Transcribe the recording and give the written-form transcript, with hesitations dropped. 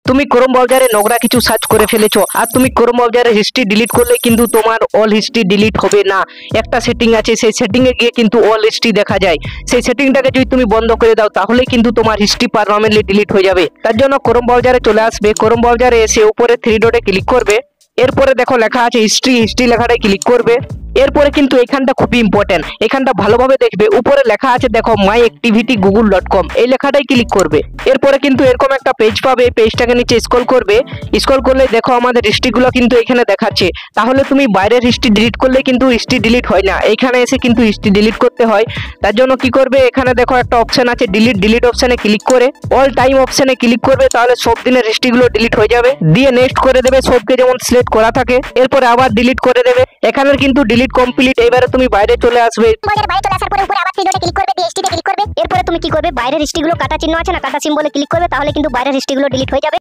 তুমি ক্রোম ব্রাউজারে নোংরা কিছু সার্চ করে ফেলেছো আর তুমি ক্রোম ব্রাউজারে হিস্ট্রি ডিলিট করলে কিন্তু তোমার অল হিস্ট্রি ডিলিট হবে না। একটা সেটিং আছে, সেই সেটিং এ গিয়ে কিন্তু অল হিস্ট্রি দেখা যায়। সেই সেটিংটাকে যদি তুমি বন্ধ করে দাও তাহলে কিন্তু তোমার হিস্ট্রি পার্মানেন্টলি ডিলিট হয়ে যাবে। তার জন্য ক্রোম ব্রাউজারে চলে আসবে, ক্রোম ব্রাউজারে এসে উপরে থ্রি ডটে ক্লিক করবে। এরপরে দেখো লেখা আছে হিস্ট্রি, হিস্ট্রি লেখাটায় ক্লিক করবে। এরপরে কিন্তু এখানটা খুবই ইম্পর্টেন্ট, এখানটা ভালোভাবে দেখবে। উপরে লেখা আছে দেখো মাই অ্যাক্টিভিটি google.com, এই লেখাটাই ক্লিক করবে। এরপরে কিন্তু এরকম একটা পেজ পাবে, পেজটাকে নিচে স্ক্রল করবে। স্ক্রল করলে দেখো আমাদের হিস্ট্রিগুলো কিন্তু এখানে দেখাচ্ছে। তাহলে তুমি বাইরের হিস্ট্রি ডিলিট করলে কিন্তু হিস্ট্রি ডিলিট হয় না, এখানে এসে কিন্তু হিস্ট্রি ডিলিট করতে হয়। তার জন্য কি করবে, এখানে দেখো একটা অপশন আছে ডিলিট, ডিলিট অপশনে ক্লিক করে অল টাইম অপশনে ক্লিক করবে। তাহলে সব দিনের হিস্ট্রিগুলো ডিলিট হয়ে যাবে। দিয়ে নেক্সট করে দেবে, সবকে যেমন সিলেক্ট করা থাকে। এরপরে আবার ডিলিট করে দেবে। এখানে কিন্তু ডিলিট কমপ্লিট। এবারে তুমি বাইরে চলে আসবে। বাইরে চলে আসার পরে উপরে আবার থ্রি ডটে ক্লিক করবে, দিয়ে হিস্ট্রিতে ক্লিক করবে। এরপরে তুমি কি করবে, বাইরের হিস্ট্রিগুলো কাটা চিহ্ন আছে না, কাটা সিম্বলে ক্লিক করবে। তাহলে কিন্তু বাইরের হিস্ট্রিগুলো ডিলিট হয়ে যাবে।